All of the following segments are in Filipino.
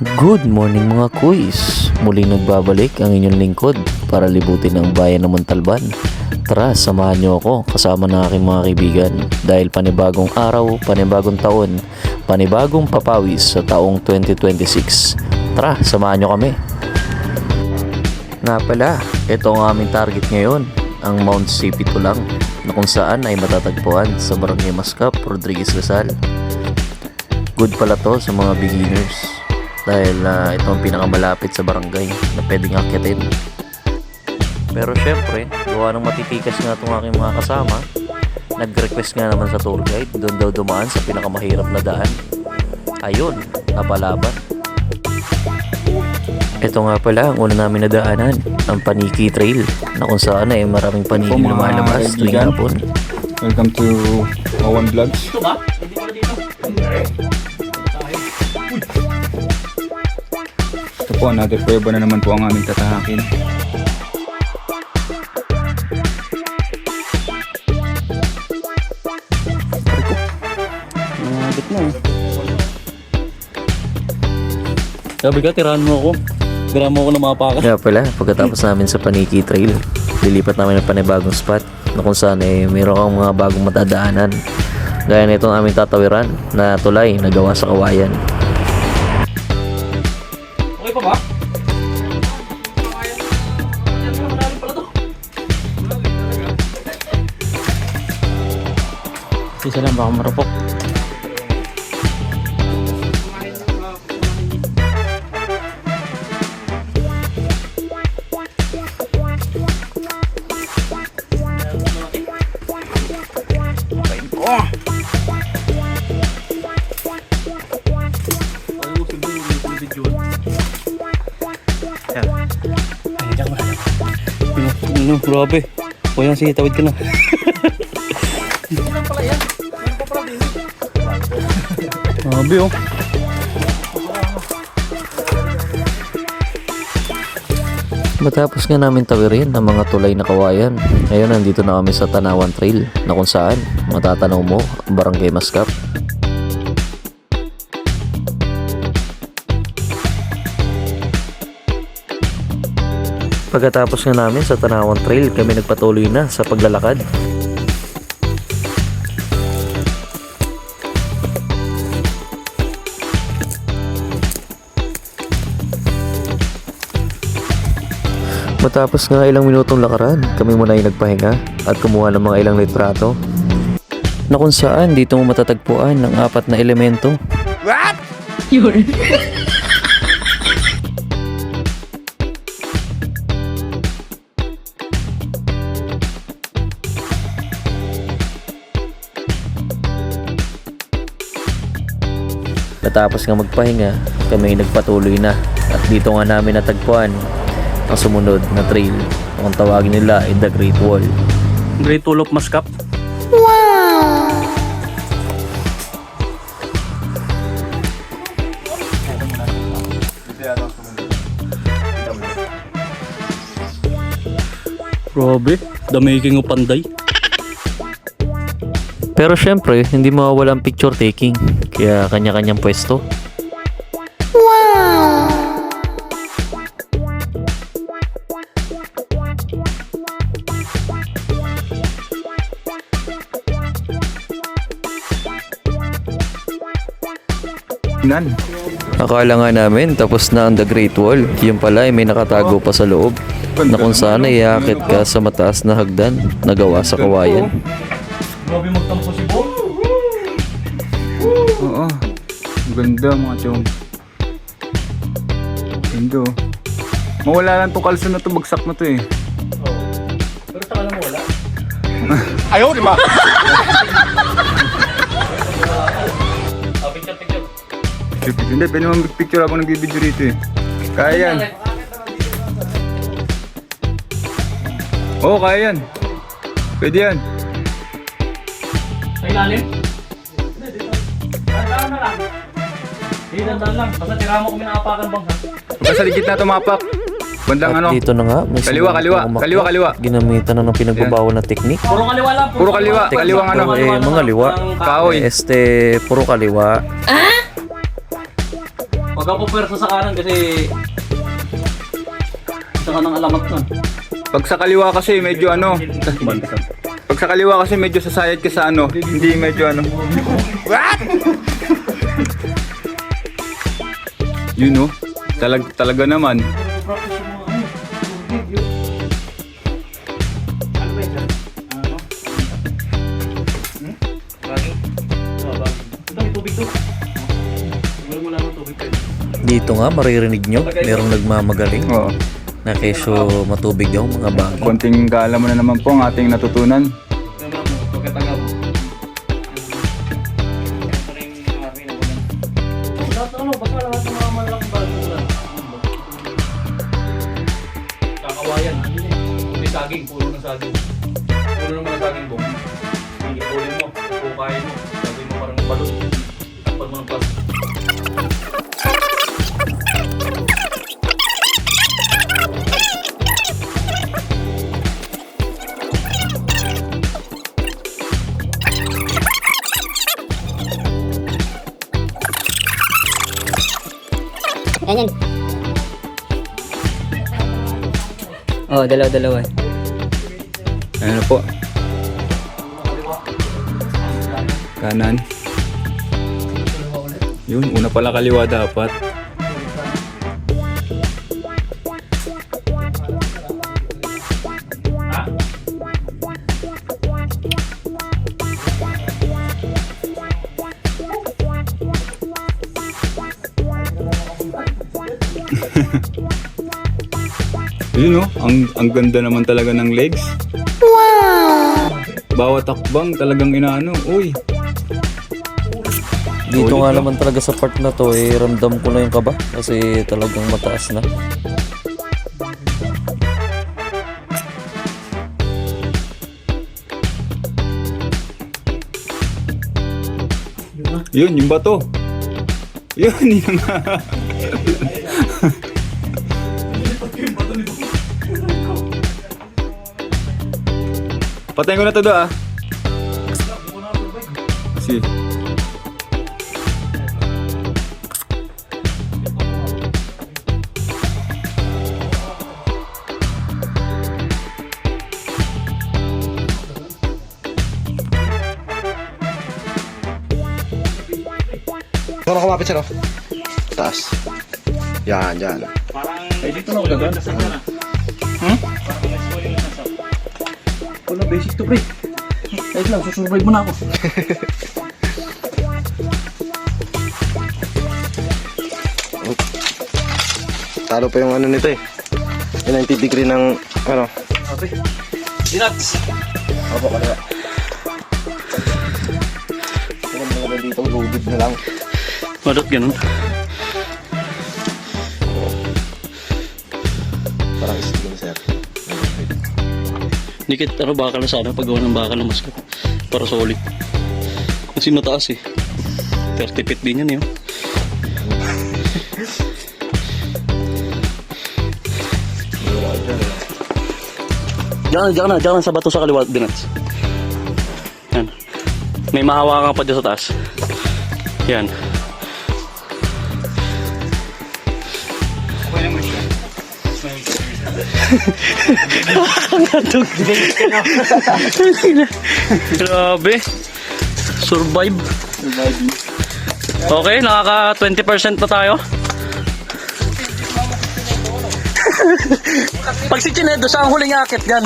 Good morning mga kuys! Muling nagbabalik ang inyong lingkod para libutin ang bayan ng Montalban. Tara, samahan niyo ako kasama ng aking mga kaibigan dahil panibagong araw, panibagong taon, panibagong papawis sa taong 2026. Tara, samahan niyo kami! Nga pala, ito ang aming target ngayon, ang Mount Sipi Tulang na kung saan ay matatagpuan sa Barangay Mascap, Rodriguez Rizal. Good pala to sa mga beginners dahil ito ang pinakamalapit sa barangay na pwedeng akyatin. Pero syempre, gawa ng matitikas nga itong aking mga kasama, nag-request nga naman sa tour guide doon daw dumaan sa pinakamahirap na daan. Ayun, napalaban. Ito nga pala ang una namin nadaanan, ang Paniki Trail na kung saan ay maraming paniki lumalabas tuwing hapon. Welcome to Owen Vlogs. Ito ba? Hindi ko na dito. Ito po, another pweba na naman po ang aming tatahakin. Nangagit na eh. Sabi ka, tirahan mo ako. Tirahan mo ako na mapakan. Kaya pala, pagkatapos namin sa Paniki Trail, lilipat namin ng panibagong spot na kung saan ay mayroon kang mga bagong matadaanan. Gaya na itong aming tatawiran na tulay na gawa sa kawayan. Okay pa ba? Isa lang, baka marupok. Ano, grabe. O yan, sige, tawid ka na. Hindi lang pala yan. Meron pa pala din. Grabe oh. Matapos nga namin tawirin ang mga tulay na kawayan, ngayon nandito na kami sa Tanawan Trail na kung saan matatanaw mo ang Barangay Mascap. Pagkatapos nga namin sa Tanawan Trail, kami nagpatuloy na sa paglalakad. Matapos nga ilang minutong lakaran, kami muna ay nagpahinga at kumuha ng mga ilang litrato na kung saan dito mo matatagpuan ang 4 na elemento. What? Yun. Matapos nga magpahinga, kami ay nagpatuloy na at dito nga namin natagpuan ang sumunod na trail. Ang tawagin nila ay The Great Wall. Great Wall of Mascap. Grabe, the making of Panday. Pero syempre, hindi mawawala ang picture taking, kaya kanya-kanyang pwesto. Nan. Akala nga namin tapos na ang The Great Wall, yung pala ay may nakatago pa sa loob na kung saan ay iakit ka sa mataas na hagdan na gawa sa kawayan. Grabe magtampo si Bo. Oo. Ang ganda mga chong. Ganda oh. Mawala lang itong kalso na to, bagsak na to eh. Pero taka lang wala. Ayaw, di ba? Picture. Hindi, pwede naman picture ako nag-video rito eh. Kaya yan. Oo, kaya yan. Pwede yan. Sa ilalim? Hindi, dito. Dandan na lang. Hindi, dandan lang. Basta tira mo kami nakapakan bang ha? Pagka sa ligit na tumapak. Bandang At ano. dito na nga, may Kaliwa, sumunod kaliwa, na umakyat. kaliwa, kaliwa. Ginamitan na ng pinagbabawal na teknik. Puro kaliwa lang. Puro kaliwa, kaliwang ano. Mga liwa. Kahoy. Puro kaliwa. Pagka po pwersa sa kanan kasi isa ka ng alamat nun. Pag sa kaliwa kasi medyo ano. Pag sa kaliwa kasi medyo sasayad ka sa ano. Hindi medyo ano. What? Yun oh. Talaga naman. Dito nga maririnig nyo, merong nagmamagaling Oo. na kesyo matubig daw mga bagay. Konting kaalaman na naman po ang ating natutunan. Kakawayan, may saging, puro ng saging. Puro naman ng saging bong. Ipulin mo, pukain mo, sabi mo parang balon. Takpan mo ng plastic. Ganyan. Oh, dalawa-dalawa. Ano po? Kanan. Yun, una pala kaliwa dapat. Yun oh, ang ganda naman talaga ng legs. Wow! Bawat takbang talagang inaano. Uy, Dito Solid nga to. naman talaga sa part na to, ramdam ko na yung kaba kasi talagang mataas na. yun, yung bato. Yun, yun nga. Patayin ko na to do ah. Si. Saan ako kumapit, sir? Oh? Taas. Yan, yan. Ay, dito na ako dagan. Wala, basic to pre. Kahit lang, susurvive mo na ako. Talo pa yung ano nito eh. Yung 90 degree ng ano. Dinats! Opo, kaliwa. Ano mga dito, lubid na lang. Madot ganun. Parang isipin, sir. Dikit, bakal na sana paggawa ng bakal na maskat. Para solid. Kasi mataas eh. 30 feet din yan eh. Diyan na sa bato sa kaliwa, Dinats. Yan. May mahawakan pa dyan sa taas. Yan. Grabe. Survive. Okay, nakaka 20% na tayo. Pag si Chinedo, siya ang huling akit dyan.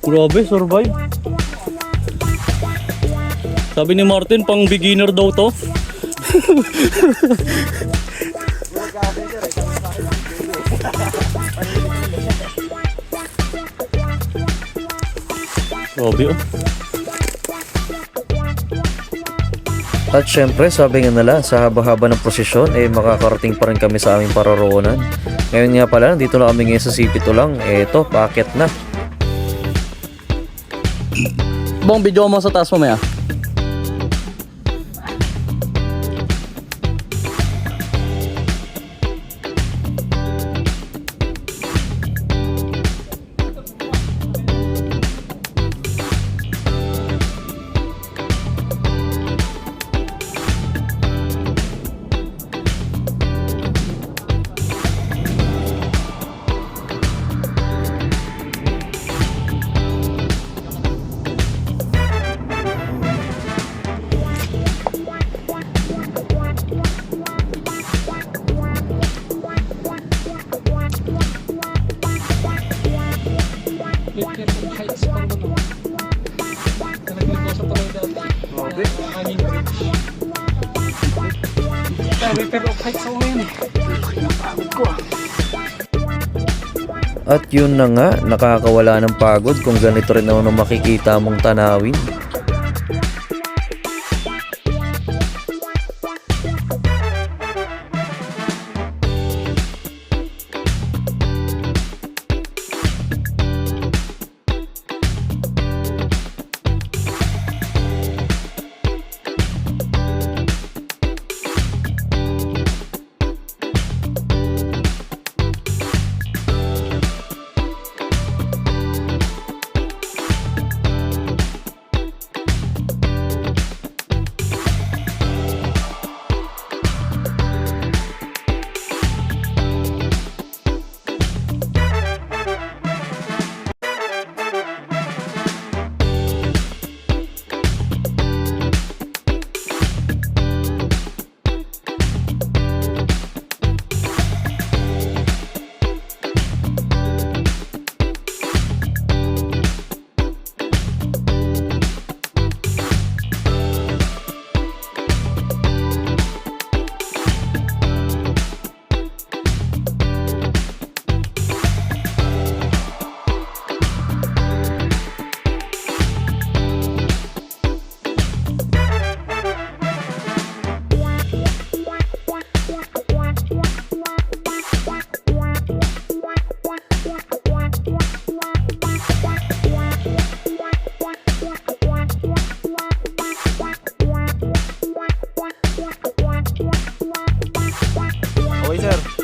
Grabe, survive. Sabi ni Martin, pang beginner daw to. Grabe oh. At syempre, sabi nga nila, sa haba-haba ng prosesyon, makakarating pa rin kami sa aming paroroonan. Ngayon nga pala, dito na kami ngayon sa CP Tulang. Eto, paakyat na. Bong, video mo sa taas mamaya. At yun na nga, nakakawala ng pagod kung ganito rin naman ang makikita mong tanawin. Okay, sir.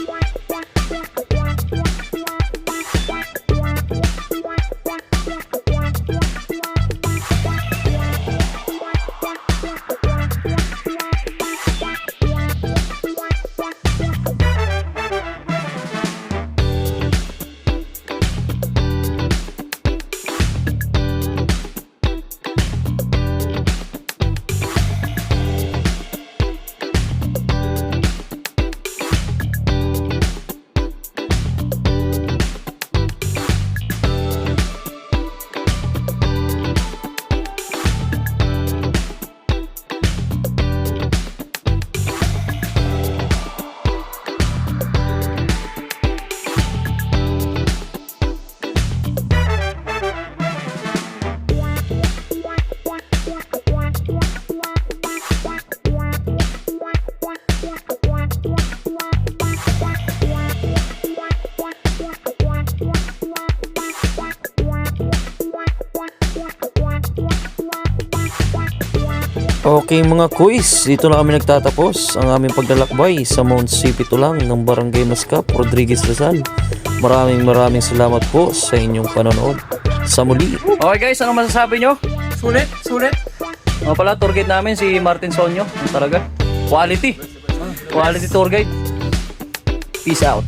Okay mga kuys, dito na kami nagtatapos ang aming paglalakbay sa Mount CP Tulang ng Barangay Mascap, Rodriguez Rizal. Maraming salamat po sa inyong panonood. Sa muli. Okay guys, ano masasabi nyo? Sulit, sulit. O pala, tour guide namin si Martin Sonyo. Talaga, quality. Quality tour guide. Peace out.